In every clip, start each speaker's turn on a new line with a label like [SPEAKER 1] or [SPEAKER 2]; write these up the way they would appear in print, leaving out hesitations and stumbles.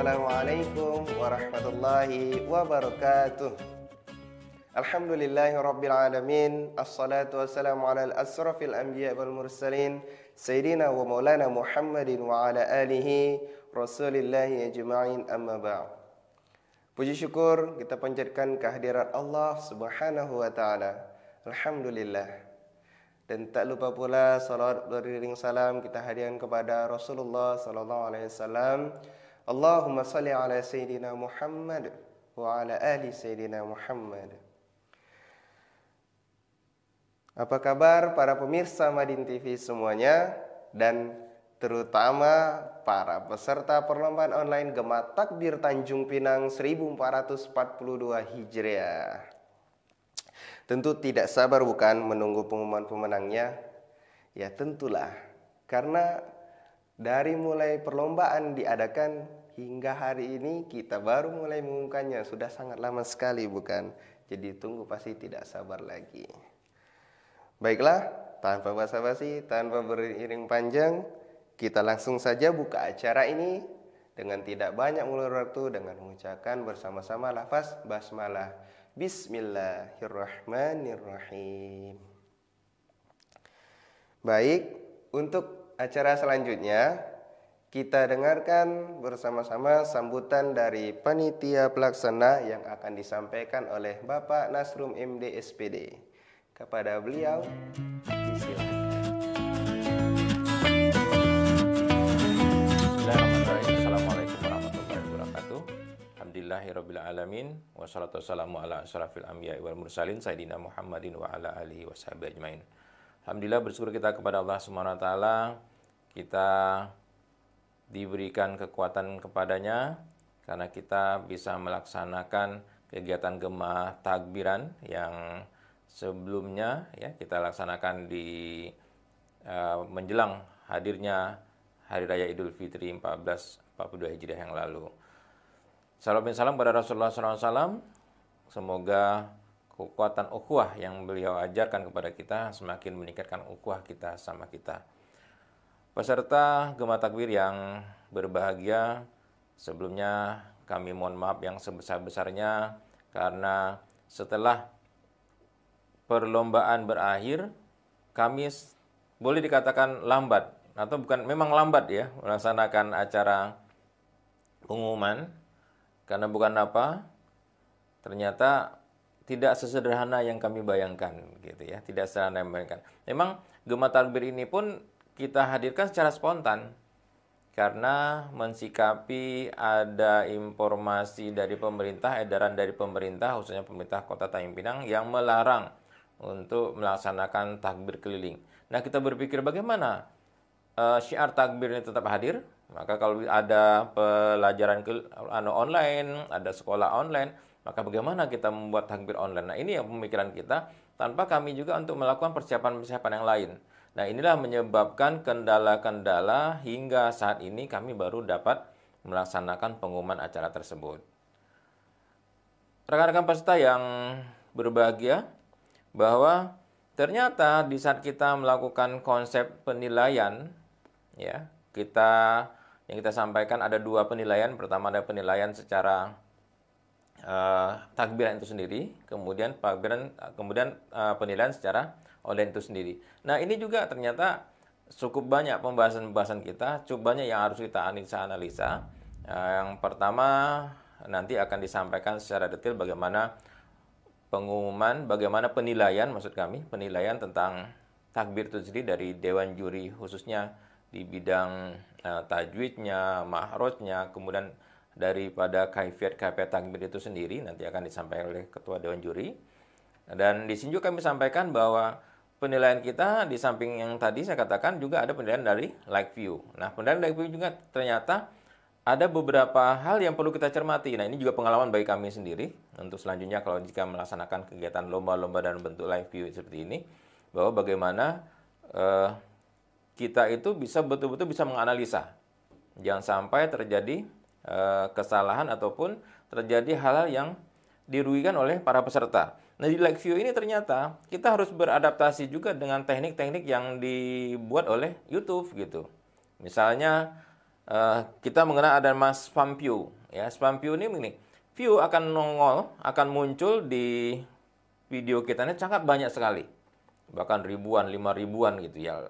[SPEAKER 1] Assalamualaikum warahmatullahi wabarakatuh. Alhamdulillahirabbil alamin. Assalatu wassalamu ala asrafil anbiya wal mursalin sayyidina wa maulana Muhammadin wa ala alihi rasulillahi ajma'in, amma ba'd. Puji syukur kita panjatkan kehadirat Allah Subhanahu wa taala. Alhamdulillah. Dan tak lupa pula salawat beriring salam kita hadirkan kepada Rasulullah sallallahu alaihi wasallam. Allahumma salli ala sayyidina Muhammad wa ala ali sayyidina Muhammad. Apa kabar para pemirsa Madin TV semuanya, dan terutama para peserta perlombaan online Gema Takbir Tanjung Pinang 1442 Hijriah. Tentu tidak sabar bukan menunggu pengumuman pemenangnya? Ya tentulah, karena dari mulai perlombaan diadakan hingga hari ini kita baru mulai mengumumkannya. Sudah sangat lama sekali bukan? Jadi tunggu pasti tidak sabar lagi. Baiklah, tanpa basa-basi, tanpa beriring panjang, kita langsung saja buka acara ini dengan tidak banyak mengulur waktu dengan mengucapkan bersama-sama lafaz basmalah. Bismillahirrahmanirrahim. Baik, untuk acara selanjutnya kita dengarkan bersama-sama sambutan dari panitia pelaksana yang akan disampaikan oleh Bapak Nasrum MD SPD. Kepada beliau disilakan.
[SPEAKER 2] Assalamualaikum warahmatullahi wabarakatuh. Alhamdulillahirabbil alamin, wassalatu wassalamu ala asyrafil anbiya'i wal mursalin sayyidina Muhammadin wa ala alihi washabihi ajmain. Alhamdulillah, bersyukur kita kepada Allah Subhanahu wa taala, kita diberikan kekuatan kepadanya karena kita bisa melaksanakan kegiatan Gema Takbiran yang sebelumnya ya kita laksanakan di menjelang hadirnya Hari Raya Idul Fitri 1442 Hijriah yang lalu. Salam dan salam kepada Rasulullah SAW. Semoga kekuatan ukhuwah yang beliau ajarkan kepada kita semakin meningkatkan ukhuwah kita sama kita. Peserta Gema Takbir yang berbahagia, sebelumnya kami mohon maaf yang sebesar-besarnya karena setelah perlombaan berakhir, kami boleh dikatakan lambat atau bukan, memang lambat ya melaksanakan acara pengumuman. Karena bukan apa, ternyata tidak sesederhana yang kami bayangkan, gitu ya. Tidak sesederhana yang bayangkan. Memang Gema Takbir ini pun kita hadirkan secara spontan karena mensikapi ada informasi dari pemerintah, edaran dari pemerintah, khususnya pemerintah Kota Tanjung Pinang yang melarang untuk melaksanakan takbir keliling. Nah, kita berpikir bagaimana syiar takbir ini tetap hadir. Maka kalau ada pelajaran online, ada sekolah online, maka bagaimana kita membuat takbir online? Nah, ini yang pemikiran kita, tanpa kami juga untuk melakukan persiapan-persiapan yang lain. Nah, inilah menyebabkan kendala-kendala hingga saat ini kami baru dapat melaksanakan pengumuman acara tersebut. Rekan-rekan peserta yang berbahagia, bahwa ternyata di saat kita melakukan konsep penilaian, ya, yang kita sampaikan ada dua penilaian. Pertama ada penilaian secara takbiran itu sendiri, kemudian penilaian secara online itu sendiri. Nah, ini juga ternyata cukup banyak pembahasan-pembahasan kita, cukup banyak yang harus kita analisa. Yang pertama nanti akan disampaikan secara detail bagaimana pengumuman, bagaimana penilaian, maksud kami penilaian tentang takbir itu sendiri dari Dewan Juri, khususnya di bidang tajwidnya, mahrojnya, kemudian daripada kaifiat takbir itu sendiri nanti akan disampaikan oleh Ketua Dewan Juri. Dan di sini juga kami sampaikan bahwa penilaian kita di samping yang tadi saya katakan juga ada penilaian dari like view. Nah, penilaian like view juga ternyata ada beberapa hal yang perlu kita cermati. Nah, ini juga pengalaman bagi kami sendiri untuk selanjutnya kalau jika melaksanakan kegiatan lomba-lomba dalam bentuk live view seperti ini, bahwa bagaimana kita itu bisa betul-betul bisa menganalisa. Jangan sampai terjadi kesalahan ataupun terjadi hal-hal yang dirugikan oleh para peserta. Nah, di live view ini ternyata kita harus beradaptasi juga dengan teknik-teknik yang dibuat oleh YouTube gitu. Misalnya kita mengenal ada Mas Fampyu. Ya, spam view ini begini. View akan nongol, akan muncul di video kita ini sangat banyak sekali. Bahkan ribuan, 5 ribuan gitu ya.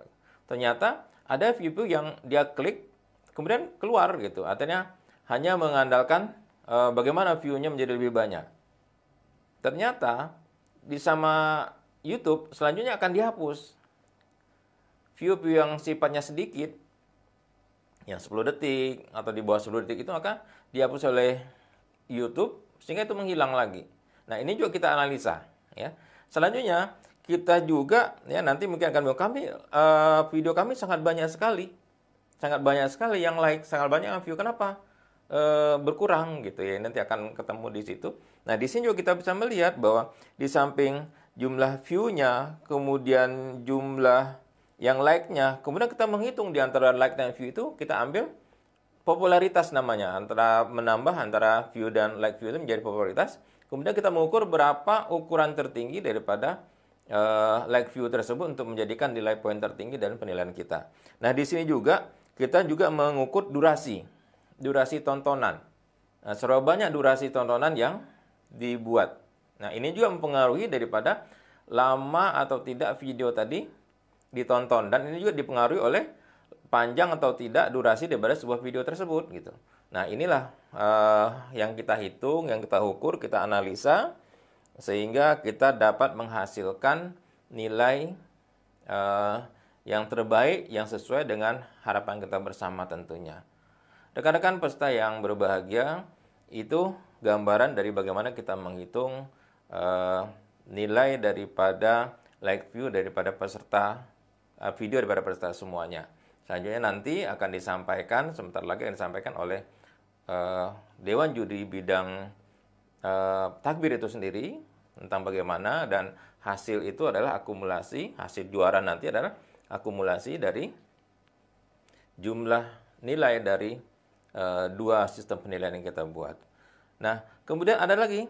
[SPEAKER 2] Ternyata ada view yang dia klik kemudian keluar gitu. Artinya hanya mengandalkan bagaimana view-nya menjadi lebih banyak. Ternyata di sama YouTube selanjutnya akan dihapus. View-view yang sifatnya sedikit, yang 10 detik atau di bawah 10 detik itu maka dihapus oleh YouTube sehingga itu menghilang lagi. Nah, ini juga kita analisa ya. Selanjutnya kita juga ya nanti mungkin akan video kami sangat banyak sekali. Sangat banyak sekali yang like, sangat banyak yang view. Kenapa? Berkurang gitu ya. Nanti akan ketemu di situ. Nah, di sini juga kita bisa melihat bahwa di samping jumlah view-nya, kemudian jumlah yang like-nya, kemudian kita menghitung di antara like dan view itu, kita ambil popularitas namanya, menambah antara view dan like view itu menjadi popularitas. Kemudian kita mengukur berapa ukuran tertinggi daripada like view tersebut untuk menjadikan nilai poin tertinggi dan penilaian kita. Nah, di sini juga kita juga mengukur durasi tontonan. Nah, seberapa banyak durasi tontonan yang dibuat. Nah, ini juga mempengaruhi daripada lama atau tidak video tadi ditonton, dan ini juga dipengaruhi oleh panjang atau tidak durasi daripada sebuah video tersebut gitu. Nah, inilah yang kita hitung, yang kita ukur, kita analisa sehingga kita dapat menghasilkan nilai yang terbaik yang sesuai dengan harapan kita bersama tentunya. Rekan-rekan peserta yang berbahagia, itu gambaran dari bagaimana kita menghitung nilai daripada like view daripada peserta video daripada peserta semuanya. Selanjutnya nanti akan disampaikan, sebentar lagi akan disampaikan oleh Dewan Juri bidang takbir itu sendiri tentang bagaimana, dan hasil itu adalah akumulasi, hasil juara nanti adalah akumulasi dari jumlah nilai dari dua sistem penilaian yang kita buat. Nah, kemudian ada lagi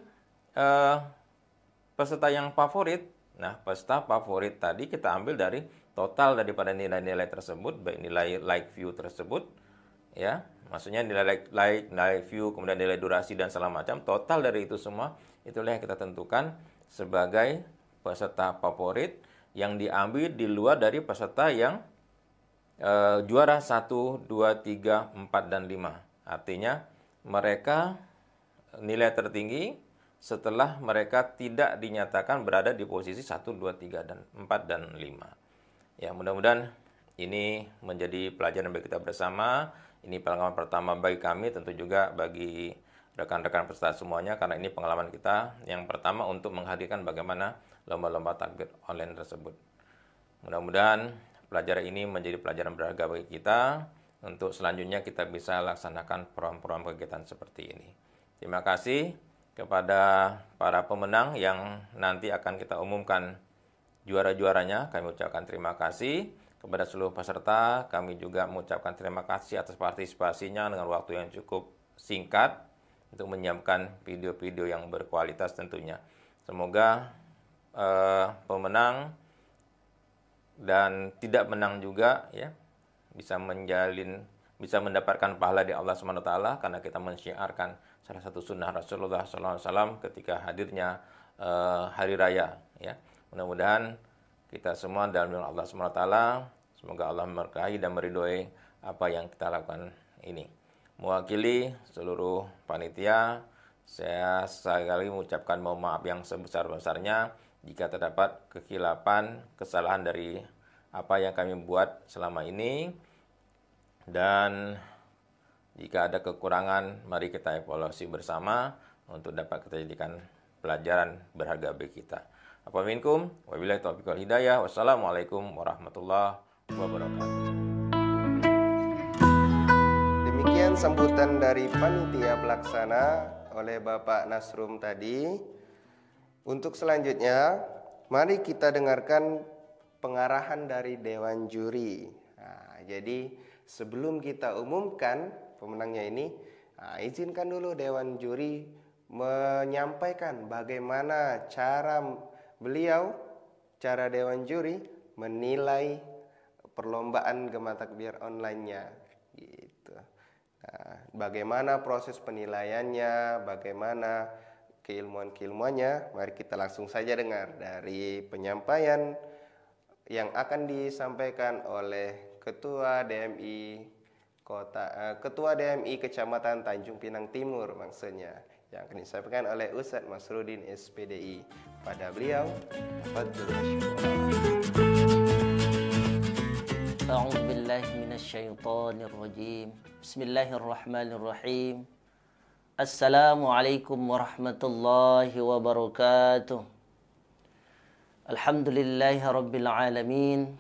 [SPEAKER 2] peserta yang favorit. Nah, peserta favorit tadi kita ambil dari total daripada nilai-nilai tersebut, baik nilai like view tersebut, ya, maksudnya nilai like, nilai view, kemudian nilai durasi dan segala macam, total dari itu semua, itulah yang kita tentukan sebagai peserta favorit yang diambil di luar dari peserta yang juara 1, 2, 3, 4, dan 5. Artinya mereka nilai tertinggi setelah mereka tidak dinyatakan berada di posisi 1, 2, 3, dan 4, dan 5. Ya, mudah-mudahan ini menjadi pelajaran bagi kita bersama. Ini pengalaman pertama bagi kami, tentu juga bagi rekan-rekan peserta semuanya, karena ini pengalaman kita yang pertama untuk menghadirkan bagaimana lomba-lomba takbir online tersebut. Mudah-mudahan pelajaran ini menjadi pelajaran berharga bagi kita untuk selanjutnya kita bisa laksanakan program-program kegiatan seperti ini. Terima kasih kepada para pemenang yang nanti akan kita umumkan juara-juaranya. Kami ucapkan terima kasih kepada seluruh peserta. Kami juga mengucapkan terima kasih atas partisipasinya dengan waktu yang cukup singkat untuk menyiapkan video-video yang berkualitas tentunya. Semoga pemenang dan tidak menang juga ya bisa mendapatkan pahala di Allah SWT, karena kita mensyiarkan salah satu sunnah Rasulullah SAW ketika hadirnya hari raya ya. Mudah-mudahan kita semua dalam lindungan Allah SWT. Semoga Allah memberkahi dan meridhoi apa yang kita lakukan ini. Mewakili seluruh panitia, saya sekali mengucapkan mohon maaf yang sebesar-besarnya jika terdapat kekhilafan, kesalahan dari apa yang kami buat selama ini. Dan jika ada kekurangan, mari kita evaluasi bersama untuk dapat kita jadikan pelajaran berharga bagi kita. Apa minkum, wabillahi taufiq wal hidayah. Wassalamualaikum warahmatullahi wabarakatuh.
[SPEAKER 1] Demikian sambutan dari panitia pelaksana oleh Bapak Nasrum tadi. Untuk selanjutnya, mari kita dengarkan pengarahan dari Dewan Juri. Nah, jadi sebelum kita umumkan pemenangnya ini, izinkan dulu Dewan Juri menyampaikan bagaimana cara Dewan Juri menilai perlombaan Gema Takbir online-nya gitu. Nah, bagaimana proses penilaiannya, bagaimana keilmuan-keilmuannya, mari kita langsung saja dengar dari penyampaian yang akan disampaikan oleh Ketua DMI Kecamatan Tanjung Pinang Timur maksudnya, yang akan disampaikan oleh Ustadz Masrudin SPDI. Pada beliau, tafadhol masykuran.
[SPEAKER 3] A'udzu billahi minasyaitonir rajim. Bismillahirrahmanirrahim. Assalamualaikum warahmatullahi wabarakatuh. Alhamdulillahi rabbil alamin.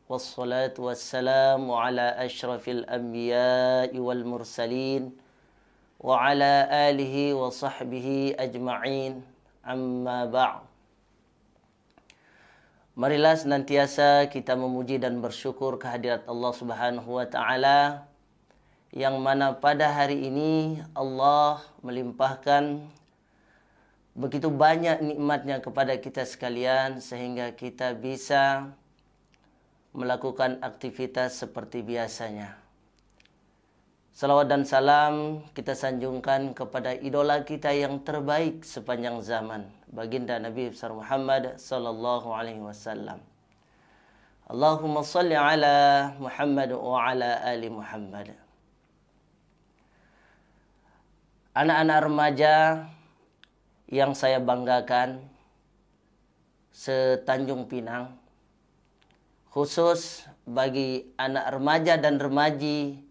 [SPEAKER 3] Wassalatu wassalamu ala asyrafil anbiya'i wal mursalin wa ala alihi wa sahbihi ajma'in. Amma ba'd. Marilah senantiasa kita memuji dan bersyukur kehadirat Allah Subhanahu wa taala, yang mana pada hari ini Allah melimpahkan begitu banyak nikmatnya kepada kita sekalian sehingga kita bisa melakukan aktivitas seperti biasanya. Salawat dan salam kita sanjungkan kepada idola kita yang terbaik sepanjang zaman, baginda Nabi besar Muhammad sallallahu alaihi wasallam. Allahumma salli ala Muhammad wa ala ali Muhammad. Anak-anak remaja yang saya banggakan se-Tanjung Pinang, khusus bagi anak remaja dan remaji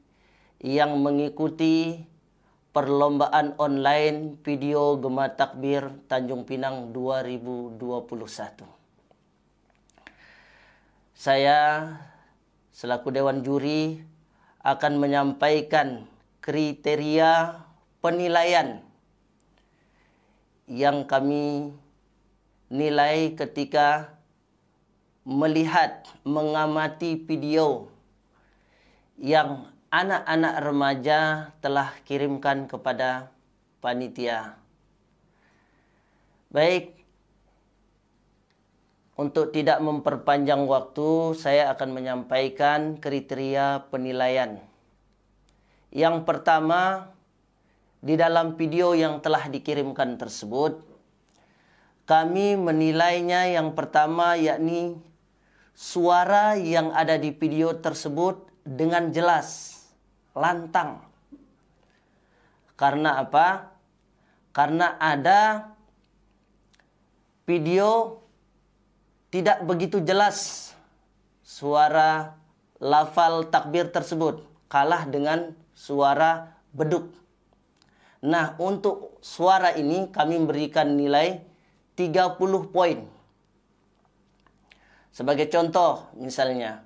[SPEAKER 3] yang mengikuti perlombaan online video Gema Takbir Tanjung Pinang 2021. Saya selaku Dewan Juri akan menyampaikan kriteria penilaian yang kami nilai ketika melihat, mengamati video yang anak-anak remaja telah kirimkan kepada panitia. Baik, untuk tidak memperpanjang waktu, saya akan menyampaikan kriteria penilaian. Yang pertama, di dalam video yang telah dikirimkan tersebut, kami menilainya yang pertama yakni suara yang ada di video tersebut dengan jelas, lantang. Karena apa? Karena ada video tidak begitu jelas suara lafal takbir tersebut, kalah dengan suara beduk. Nah, untuk suara ini kami berikan nilai 30 poin. Sebagai contoh misalnya,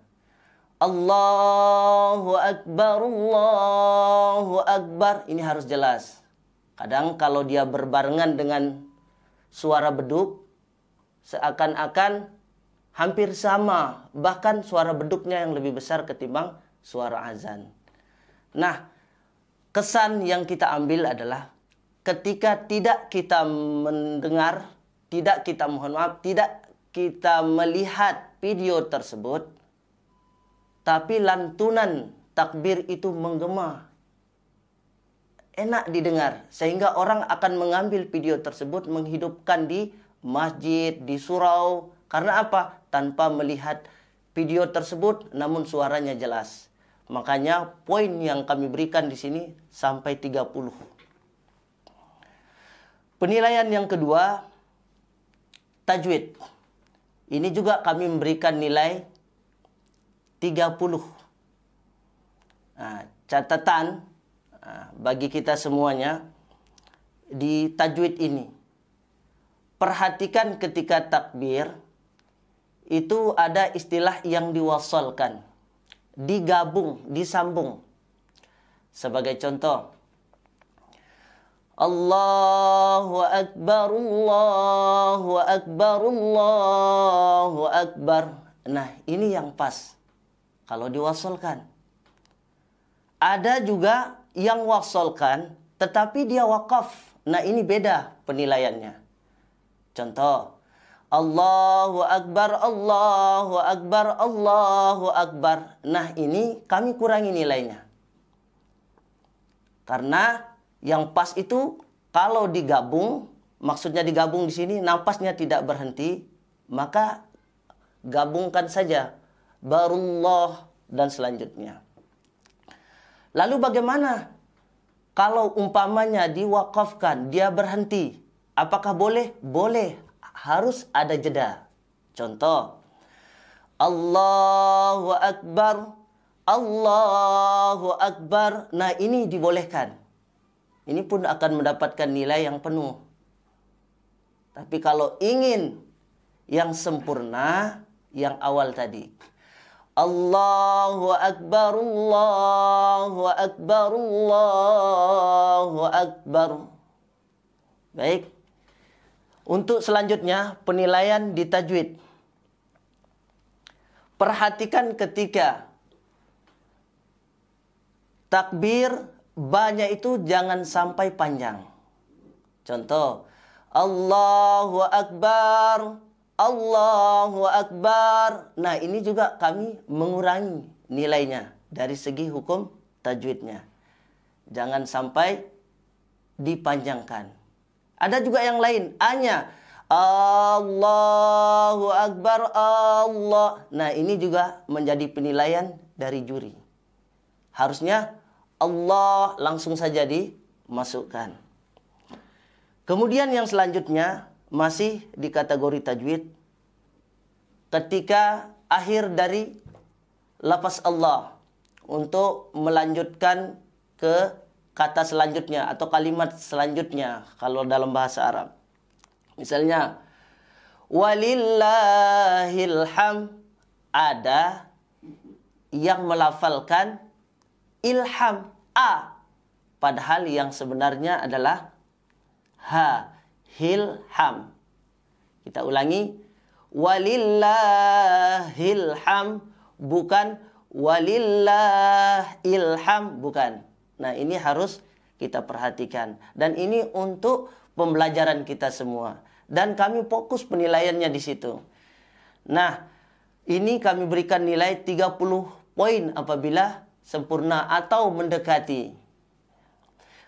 [SPEAKER 3] Allahu Akbar, Allahu Akbar. Ini harus jelas. Kadang kalau dia berbarengan dengan suara beduk, seakan-akan hampir sama. Bahkan suara beduknya yang lebih besar ketimbang suara azan. Nah, kesan yang kita ambil adalah ketika tidak kita mendengar, tidak kita melihat video tersebut, tapi lantunan takbir itu menggema, enak didengar, sehingga orang akan mengambil video tersebut menghidupkan di masjid, di surau. Karena apa? Tanpa melihat video tersebut, namun suaranya jelas. Makanya poin yang kami berikan di sini sampai 30. Penilaian yang kedua, tajwid. Ini juga kami memberikan nilai 30. Nah, catatan bagi kita semuanya di tajwid ini. Perhatikan ketika takbir itu ada istilah yang diwasalkan, digabung, disambung. Sebagai contoh, Allahu Akbar, Allahu Akbar, Allahu Akbar. Nah, ini yang pas kalau diwasalkan. Ada juga yang wasalkan tetapi dia wakaf. Nah, ini beda penilaiannya. Contoh, Allahu Akbar, Allahu Akbar, Allahu Akbar. Nah, ini kami kurangi nilainya. Karena yang pas itu kalau digabung, maksudnya digabung di sini napasnya tidak berhenti, maka gabungkan saja barullah dan selanjutnya. Lalu bagaimana kalau umpamanya diwakafkan, dia berhenti? Apakah boleh? Boleh. Harus ada jeda. Contoh, Allahu Akbar, Allahu Akbar. Nah, ini dibolehkan. Ini pun akan mendapatkan nilai yang penuh. Tapi kalau ingin yang sempurna, yang awal tadi. Allahu Akbar, Allahu Akbar, Allahu Akbar. Baik. Untuk selanjutnya, penilaian di tajwid. Perhatikan ketika takbir banyak itu jangan sampai panjang. Contoh, Allahu Akbar, Allahu Akbar. Nah, ini juga kami mengurangi nilainya dari segi hukum tajwidnya. Jangan sampai dipanjangkan. Ada juga yang lain, hanya Allahu Akbar, Allah. Nah, ini juga menjadi penilaian dari juri. Harusnya Allah langsung saja dimasukkan. Kemudian yang selanjutnya masih di kategori tajwid. Ketika akhir dari lafaz Allah untuk melanjutkan ke kata selanjutnya atau kalimat selanjutnya kalau dalam bahasa Arab. Misalnya walillahil ham, ada yang melafalkan ilham a, padahal yang sebenarnya adalah ha, hilham. Kita ulangi, walillahil ham, bukan walillah ilham, bukan. Nah, ini harus kita perhatikan. Dan ini untuk pembelajaran kita semua. Dan kami fokus penilaiannya di situ. Nah, ini kami berikan nilai 30 poin apabila sempurna atau mendekati.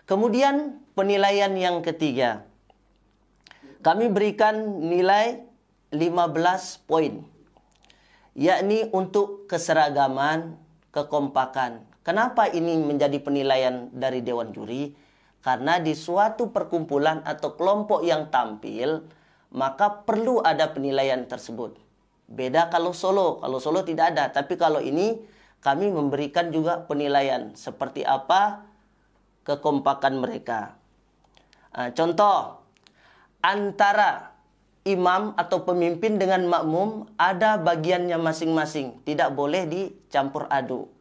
[SPEAKER 3] Kemudian penilaian yang ketiga. Kami berikan nilai 15 poin. Yakni untuk keseragaman, kekompakan. Kenapa ini menjadi penilaian dari Dewan Juri? Karena di suatu perkumpulan atau kelompok yang tampil, maka perlu ada penilaian tersebut. Beda kalau solo. Kalau solo tidak ada. Tapi kalau ini kami memberikan juga penilaian. Seperti apa kekompakan mereka. Contoh, antara imam atau pemimpin dengan makmum ada bagiannya masing-masing. Tidak boleh dicampur aduk.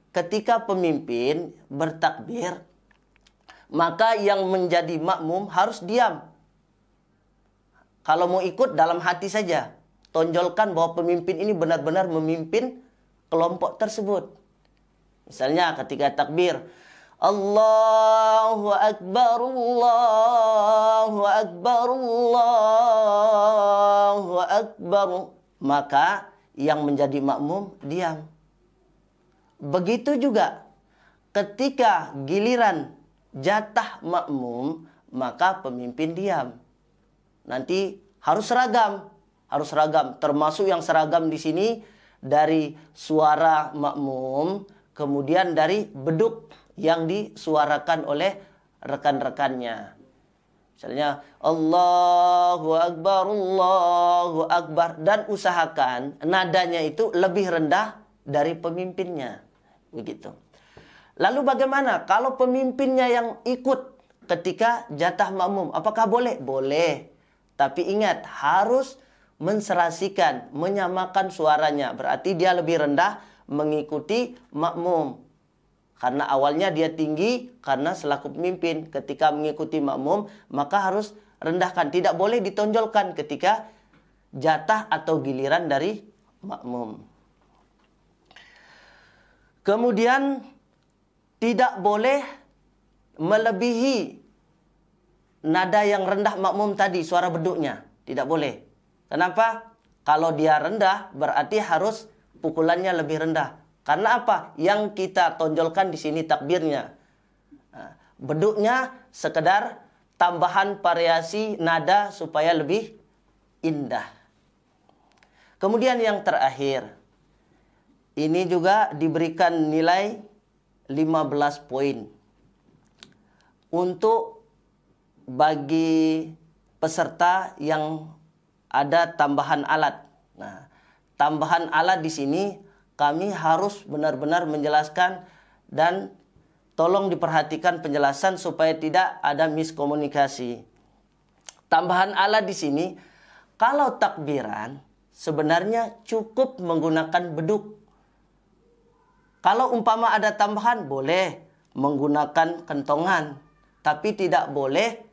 [SPEAKER 3] Ketika pemimpin bertakbir, maka yang menjadi makmum harus diam. Kalau mau ikut dalam hati saja. Tonjolkan bahwa pemimpin ini benar-benar memimpin kelompok tersebut. Misalnya ketika takbir, Allahu Akbar, Allahu Akbar, Allahu Akbar. Maka yang menjadi makmum diam. Begitu juga ketika giliran jatah makmum, maka pemimpin diam. Nanti harus seragam. Harus seragam. Termasuk yang seragam di sini dari suara makmum, kemudian dari beduk yang disuarakan oleh rekan-rekannya. Misalnya Allahu Akbar, Allahu Akbar. Dan usahakan nadanya itu lebih rendah dari pemimpinnya. Begitu. Lalu bagaimana kalau pemimpinnya yang ikut ketika jatah makmum? Apakah boleh? Boleh. Tapi ingat, harus menserasikan, menyamakan suaranya. Berarti dia lebih rendah mengikuti makmum. Karena awalnya dia tinggi, karena selaku pemimpin. Ketika mengikuti makmum, maka harus rendahkan. Tidak boleh ditonjolkan ketika jatah atau giliran dari makmum. Kemudian tidak boleh melebihi nada yang rendah makmum tadi, suara beduknya. Tidak boleh. Kenapa? Kalau dia rendah, berarti harus pukulannya lebih rendah. Karena apa? Yang kita tonjolkan di sini takbirnya. Beduknya sekedar tambahan variasi nada supaya lebih indah. Kemudian yang terakhir, ini juga diberikan nilai 15 poin. Untuk bagi peserta yang ada tambahan alat. Nah, tambahan alat di sini kami harus benar-benar menjelaskan dan tolong diperhatikan penjelasan supaya tidak ada miskomunikasi. Tambahan alat di sini, kalau takbiran sebenarnya cukup menggunakan beduk. Kalau umpama ada tambahan, boleh menggunakan kentongan, tapi tidak boleh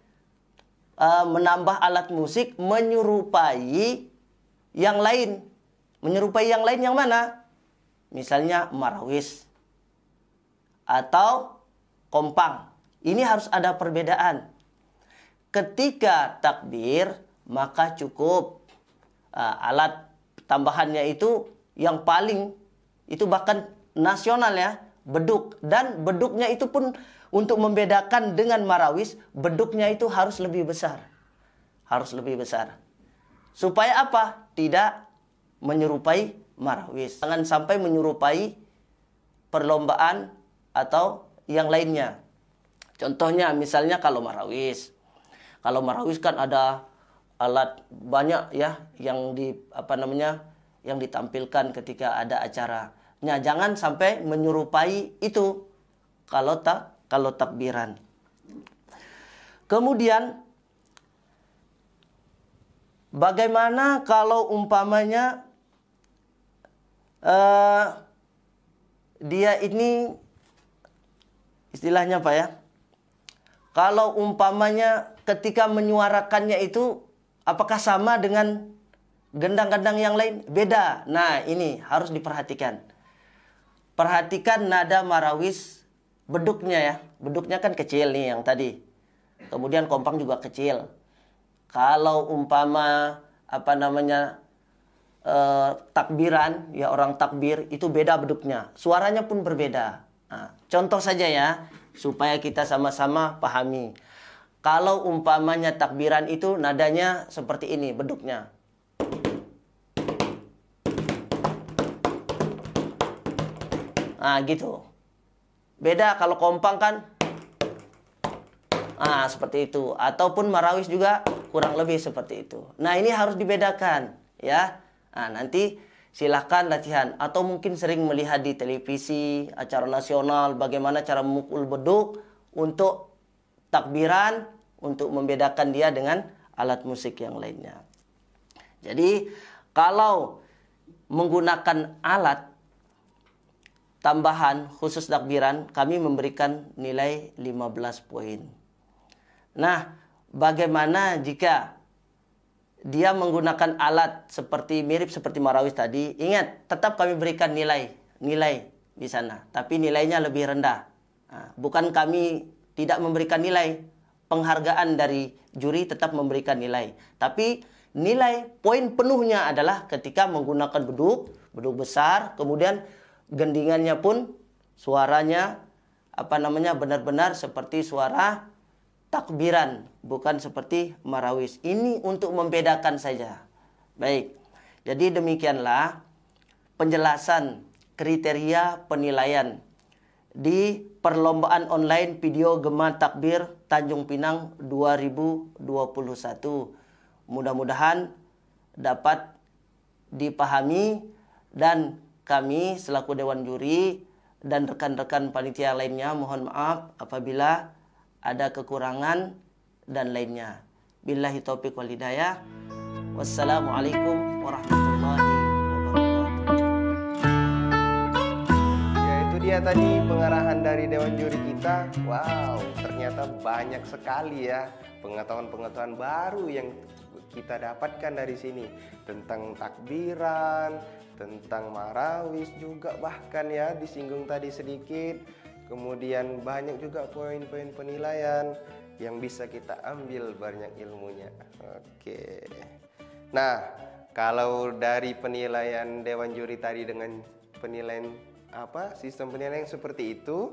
[SPEAKER 3] menambah alat musik menyerupai yang lain. Menyerupai yang lain yang mana? Misalnya marawis atau kompang. Ini harus ada perbedaan. Ketika takbir, maka cukup alat tambahannya itu yang paling, itu bahkan nasional ya, beduk. Dan beduknya itu pun untuk membedakan dengan marawis, beduknya itu harus lebih besar. Harus lebih besar. Supaya apa? Tidak menyerupai marawis. Jangan sampai menyerupai perlombaan atau yang lainnya. Contohnya misalnya kalau marawis. Kalau marawis kan ada alat banyak ya yang yang ditampilkan ketika ada acara. Nah, jangan sampai menyerupai itu kalau takbiran. Kemudian bagaimana kalau umpamanya dia ini istilahnya apa ya? Kalau umpamanya ketika menyuarakannya itu apakah sama dengan gendang-gendang yang lain? Beda. Nah, ini harus diperhatikan. Perhatikan nada marawis beduknya ya. Beduknya kan kecil nih yang tadi. Kemudian kompang juga kecil. Kalau umpama takbiran, ya orang takbir itu beda beduknya. Suaranya pun berbeda. Nah, contoh saja ya, supaya kita sama-sama pahami. Kalau umpamanya takbiran itu nadanya seperti ini beduknya. Nah, gitu. Beda kalau kompang kan. Nah, seperti itu. Ataupun marawis juga kurang lebih seperti itu. Nah, ini harus dibedakan ya. Nah, nanti silahkan latihan. Atau mungkin sering melihat di televisi, acara nasional, bagaimana cara memukul beduk untuk takbiran, untuk membedakan dia dengan alat musik yang lainnya. Jadi, kalau menggunakan alat tambahan khusus takbiran, kami memberikan nilai 15 poin. Nah, bagaimana jika dia menggunakan alat mirip seperti marawis tadi? Ingat, tetap kami berikan nilai di sana, tapi nilainya lebih rendah. Nah, bukan kami tidak memberikan nilai, penghargaan dari juri tetap memberikan nilai. Tapi nilai poin penuhnya adalah ketika menggunakan beduk besar, kemudian gendingannya pun suaranya benar-benar seperti suara takbiran, bukan seperti marawis. Ini untuk membedakan saja. Baik. Jadi demikianlah penjelasan kriteria penilaian di perlombaan online video Gema Takbir Tanjung Pinang 2021. Mudah-mudahan dapat dipahami dan kami selaku Dewan Juri dan rekan-rekan panitia lainnya mohon maaf apabila ada kekurangan dan lainnya. Billahi taufiq wal hidayah. Wassalamualaikum warahmatullahi wabarakatuh.
[SPEAKER 1] Ya, itu dia tadi pengarahan dari Dewan Juri kita. Wow, ternyata banyak sekali ya pengetahuan-pengetahuan baru yang kita dapatkan dari sini tentang takbiran, tentang marawis juga bahkan ya disinggung tadi sedikit. Kemudian banyak juga poin-poin penilaian yang bisa kita ambil banyak ilmunya. Oke. Nah, kalau dari penilaian Dewan Juri tadi dengan penilaian sistem penilaian yang seperti itu,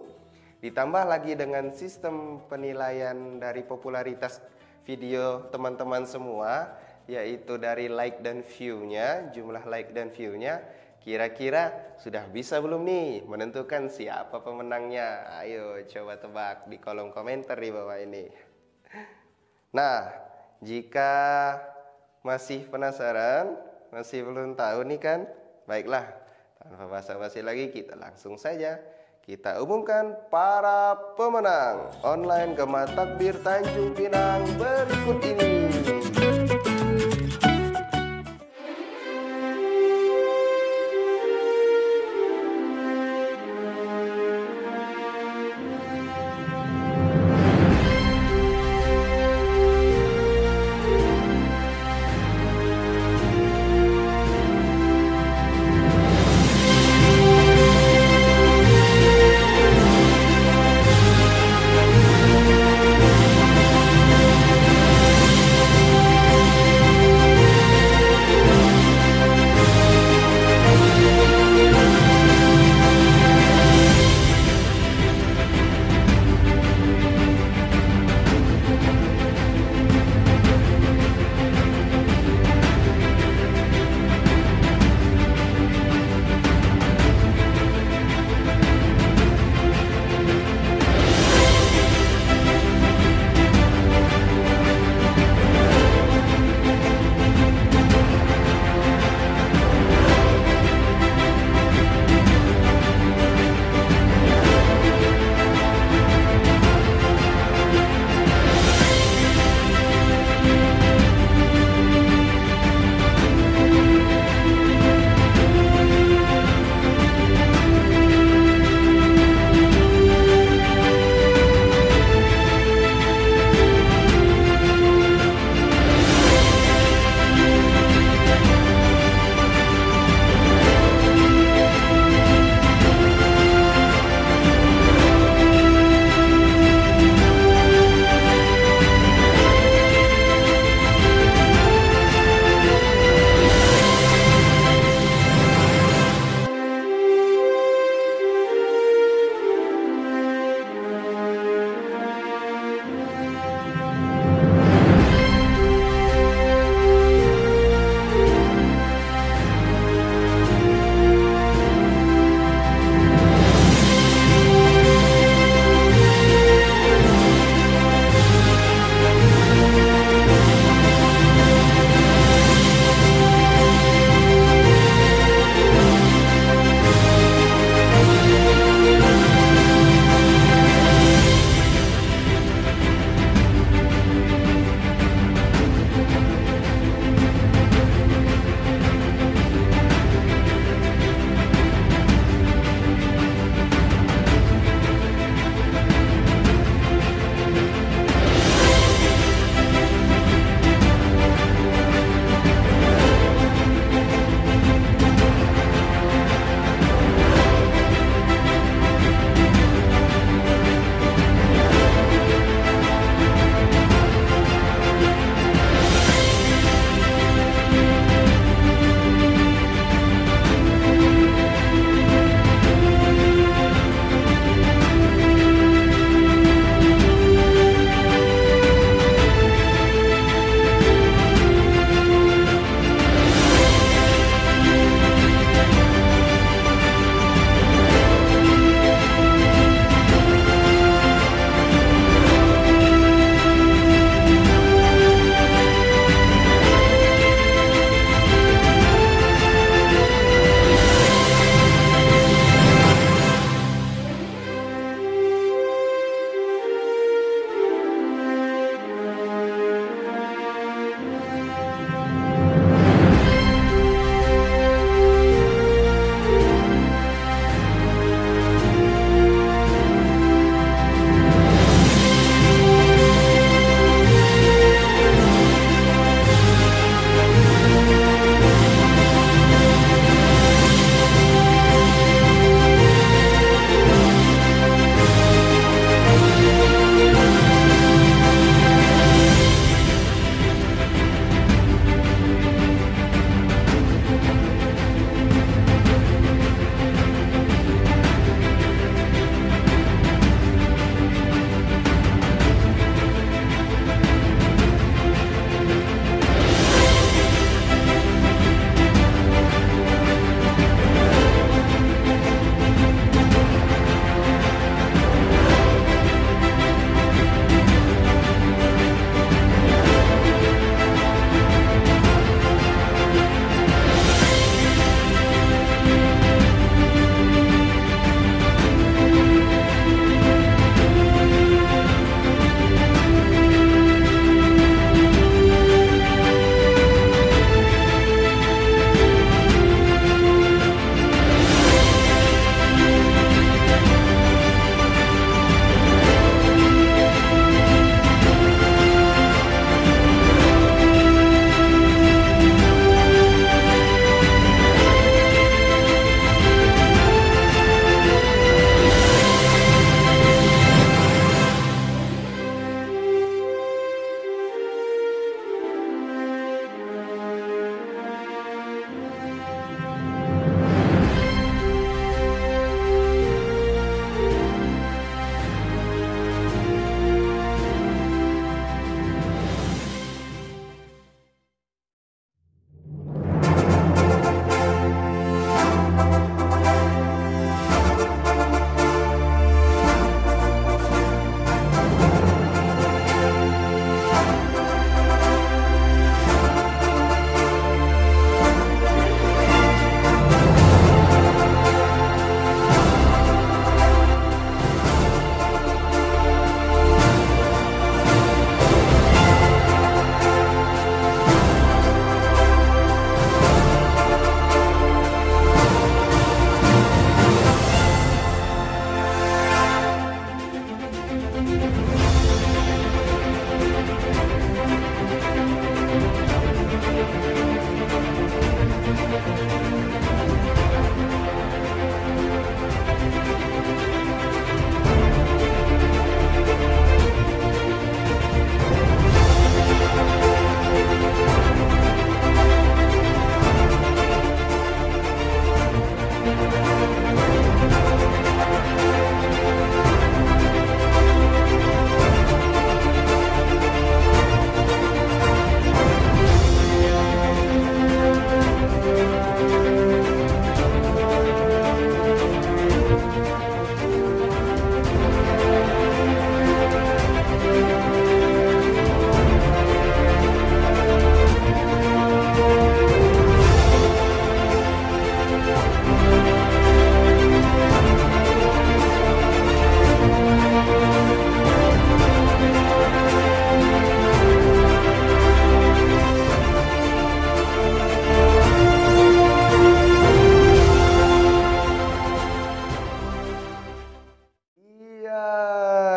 [SPEAKER 1] Ditambah lagi dengan sistem penilaian dari popularitas video teman-teman semua, yaitu dari like dan view-nya, jumlah like dan view-nya. Kira-kira sudah bisa belum nih menentukan siapa pemenangnya? Ayo coba tebak di kolom komentar di bawah ini. Nah, jika masih penasaran, masih belum tahu nih kan? Baiklah, tanpa basa-basi lagi kita langsung saja kita umumkan para pemenang online Gema Takbir Tanjung Pinang berikut ini.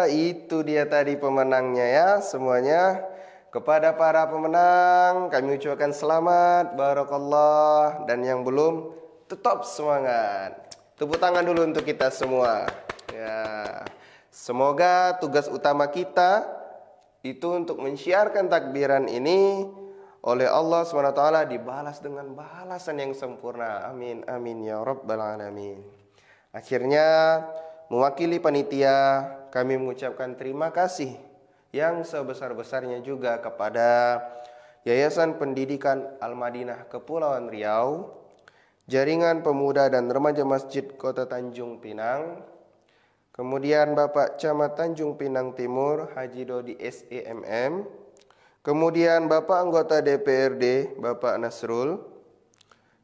[SPEAKER 1] itu dia tadi pemenangnya ya semuanya. Kepada para pemenang kami ucapkan selamat, barakallah, dan yang belum tetap semangat. Tepuk tangan dulu untuk kita semua. Ya. Semoga tugas utama kita itu untuk mensiarkan takbiran ini oleh Allah SWT dibalas dengan balasan yang sempurna. Amin amin ya rabbal alamin. Akhirnya mewakili panitia kami mengucapkan terima kasih yang sebesar-besarnya juga kepada Yayasan Pendidikan Al-Madinah Kepulauan Riau, Jaringan Pemuda dan Remaja Masjid Kota Tanjung Pinang, kemudian Bapak Camat Tanjung Pinang Timur Haji Dodi SEMM, kemudian Bapak Anggota DPRD Bapak Nasrul,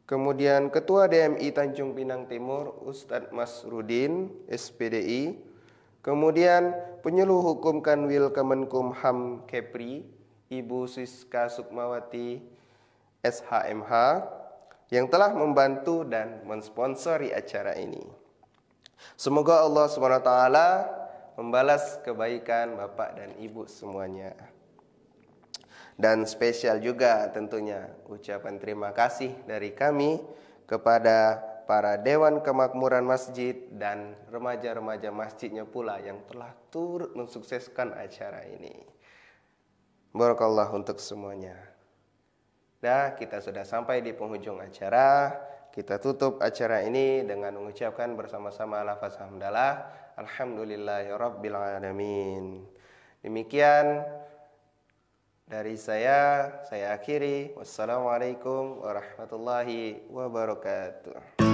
[SPEAKER 1] kemudian Ketua DMI Tanjung Pinang Timur Ustadz Masrudin SPDI, kemudian Penyuluh Hukum Kanwil Kemenkumham Kepri Ibu Siska Sukmawati SHMH yang telah membantu dan mensponsori acara ini. Semoga Allah SWT membalas kebaikan Bapak dan Ibu semuanya. Dan spesial juga tentunya ucapan terima kasih dari kami kepada para Dewan Kemakmuran Masjid dan remaja-remaja masjidnya pula yang telah turut mensukseskan acara ini. Barakallah untuk semuanya. Dah, kita sudah sampai di penghujung acara. Kita tutup acara ini dengan mengucapkan bersama-sama lafaz hamdalah. Alhamdulillahirabbil alamin. Demikian dari saya akhiri. Wassalamualaikum warahmatullahi wabarakatuh.